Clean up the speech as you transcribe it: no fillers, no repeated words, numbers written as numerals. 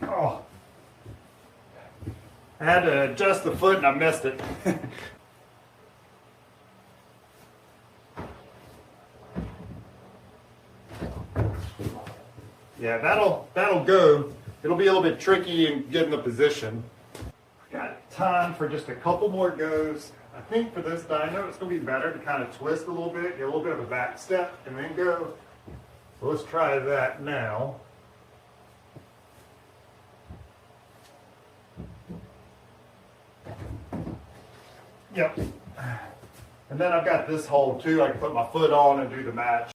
Oh, I had to adjust the foot and I missed it. Yeah, that'll go. It'll be a little bit tricky in getting the position. Got time for just a couple more goes. I think for this dyno, it's going to be better to kind of twist a little bit, get a little bit of a back step, and then go. So let's try that now. Yep. And then I've got this hole too. I can put my foot on and do the match.